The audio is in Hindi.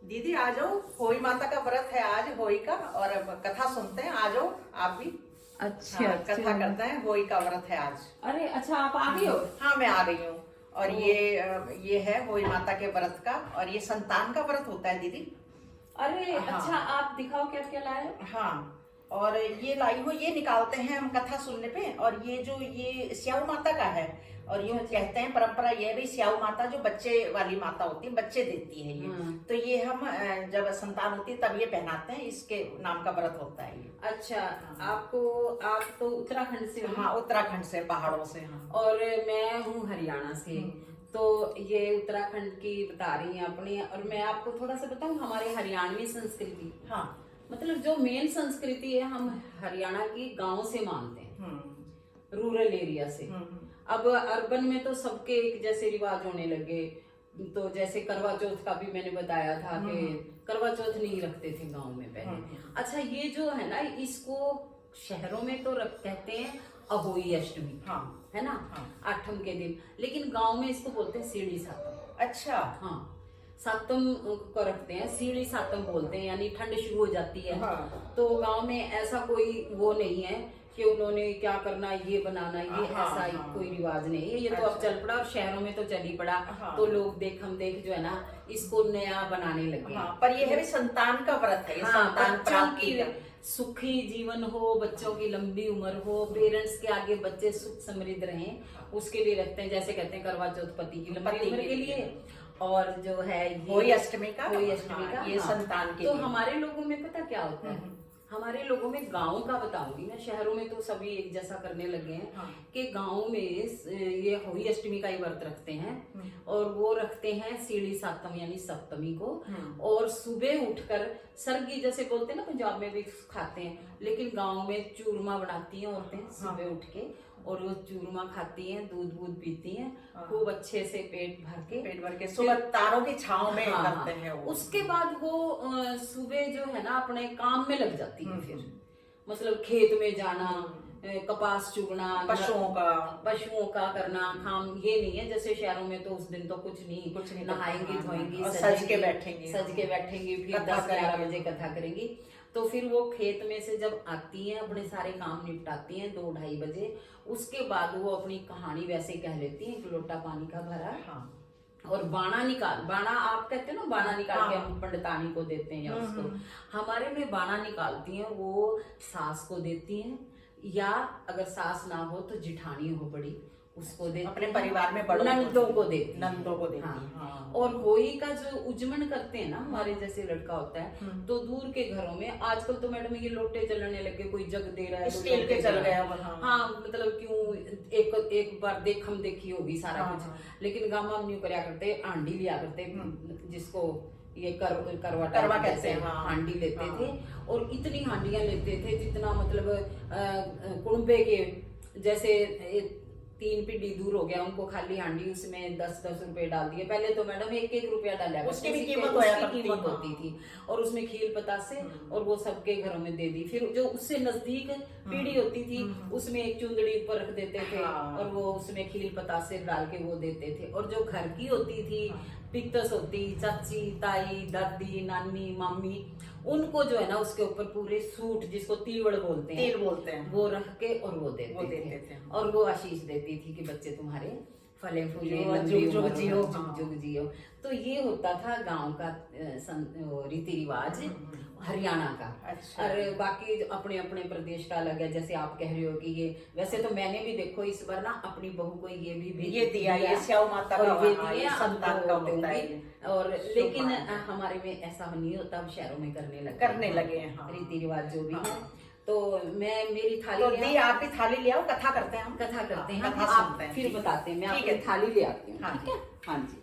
दीदी आ जाओ, होई माता का व्रत है आज, होई का, और कथा सुनते हैं। आ जाओ आप भी। अच्छा हाँ, अच्छा। कथा करते हैं, होई का व्रत है आज। अरे अच्छा, आप आ गए हो? हाँ मैं आ गई हूँ। और ये है होई माता के व्रत का, और ये संतान का व्रत होता है दीदी। अरे हाँ। अच्छा, आप दिखाओ क्या क्या लाए हो। हाँ, और ये लाई हूँ, ये निकालते हैं हम कथा सुनने पे। और ये जो ये स्याऊ माता का है, और यूँ कहते हैं परंपरा ये है भाई, स्याऊ माता जो बच्चे वाली माता होती है, बच्चे देती है ये। तो ये हम जब संतान होती है तब ये पहनाते हैं, इसके नाम का व्रत होता है ये। अच्छा, आपको, आप तो उत्तराखंड से हो? हाँ, उत्तराखंड से, पहाड़ों से। हाँ, और मैं हूँ हरियाणा से। तो ये उत्तराखंड की बता रही हैं अपनी, और मैं आपको थोड़ा सा बताऊं हमारे हरियाणवी संस्कृति। हाँ, मतलब जो मेन संस्कृति है, हम हरियाणा की गांव से मानते हैं, रूरल एरिया से। अब अर्बन में तो सबके एक जैसे रिवाज होने लगे। तो जैसे करवा चौथ का भी मैंने बताया था कि करवा चौथ नहीं रखते थे गांव में पहले। अच्छा, ये जो है ना, इसको शहरों में तो कहते हैं अहोई अष्टमी। हाँ, है ना। हाँ। आठम के दिन, लेकिन गांव में इसको बोलते हैं सीढ़ी सातम। अच्छा। हाँ, सातम को रखते हैं, सीढ़ी सातम बोलते हैं, यानी ठंड शुरू हो जाती है। हाँ। तो गांव में ऐसा कोई वो नहीं है कि उन्होंने क्या करना, ये बनाना, ये हाँ, ऐसा हाँ। कोई रिवाज नहीं है। ये तो अब चल पड़ा, और शहरों में तो चल ही पड़ा। हाँ। तो लोग देखम देख जो है ना, इसको नया बनाने लगे। हाँ, पर ये है भी संतान का व्रत है, ये हाँ, संतान बच्चों प्राप्ति की का। सुखी जीवन हो, बच्चों की लंबी उम्र हो, पेरेंट्स के आगे बच्चे सुख समृद्ध रहें, उसके लिए रखते हैं। जैसे कहते हैं करवा चौथ पति की लंबी उम्र के लिए, और जो है होई अष्टमी का, होई अष्टमी का, ये संतान के तो लिए। हमारे लोगों में पता क्या होता है, हमारे लोगों में गांव का बताऊंगी मैं, शहरों में तो सभी एक जैसा करने लगे हैं। हाँ। कि गांव में ये होली अष्टमी का ही व्रत रखते हैं, और वो रखते हैं सीढ़ी सातम यानी सप्तमी को। और सुबह उठकर सरगी जैसे बोलते हैं ना, पंजाब में भी खाते हैं, लेकिन गांव में चूरमा बनाती हैं औरतें सुबह उठ के, और वो चूरमा खाती हैं, दूध वूध पीती हैं, खूब अच्छे से पेट भर के सुबह तारों की छांव में हाँ, करते हैं वो। उसके बाद वो सुबह जो है ना अपने काम में लग जाती है। फिर मतलब खेत में जाना, कपास चुगना, पशुओं का करना काम, ये नहीं है जैसे शहरों में। तो उस दिन तो कुछ नहीं नहाएंगी धोएंगी, सज के बैठेंगी, फिर 10-11 बजे कथा करेंगी। तो फिर वो खेत में से जब आती हैं, अपने सारे काम निपटाती हैं 2-2:30 बजे, उसके बाद वो अपनी कहानी वैसे कह लेती हैं, एक लोटा पानी का भरा। हाँ। और बाणा आप कहते हैं ना, बाणा निकाल के हम पंडितानी को देते हैं, या उसको हमारे में बाणा निकालती हैं, वो सास को देती हैं, या अगर सास ना हो तो जिठानी हो बड़ी, उसको देती, अपने परिवार में नंदों को देती। हाँ। और होली का जो उजमन करते हैं ना, हमारे जैसे लड़का होता है, तो दूर के घरों में आजकल तो मैडम ये लोटे चलने लगे, कोई जग दे रहा है, स्टील के चल गए। हाँ, मतलब क्यों, एक बार देखम देखी होगी सारा कुछ, लेकिन गामा में न्यू करया करते, आंडी लिया करते, जिसको ये करवा कहते हैं, हांडी लेते थे। और इतनी हांडियां लेते थे जितना मतलब कुंबे के जैसे 3 पीढ़ी दूर हो गया, उनको खाली हांडी, उसमें 10-10 रुपए डाल दिए। पहले तो मैडम 1-1 रुपया डाला, उसकी भी कीमत होती थी, और उसमें खील पतासे, और वो सबके घरों में दे दी। फिर जो उससे नजदीक पीढ़ी होती थी, उसमें एक चुंदड़ी ऊपर रख देते थे, और वो उसमें खील पतासे डाल के वो देते थे। और जो घर की होती थी, पिक्तस होती, चाची, ताई, दादी, नानी, मामी, उनको जो है ना उसके ऊपर पूरे सूट, जिसको तीवड़ बोलते हैं, वो रख के और वो देते थे। और वो आशीष देती थी कि बच्चे तुम्हारे फले फूले, जुग जियो। तो ये होता था गांव का रीति रिवाज हरियाणा का। अच्छा। और बाकी अपने अपने प्रदेश का अलग है। जैसे आप कह रहे हो कि ये, वैसे तो मैंने भी देखो इस बार ना अपनी बहू को ये दिया, ये स्याऊ माता का, और ये संतान का होता है। और लेकिन हमारे में ऐसा नहीं होता, अब शहरों में करने लगे हैं रीति रिवाज जो भी है। तो मैं मेरी थाली, तो आप भी थाली ले आओ, कथा करते हैं, फिर बताते हैं। मैं अपनी थाली ले आती हूँ। ठीक है। हाँ जी।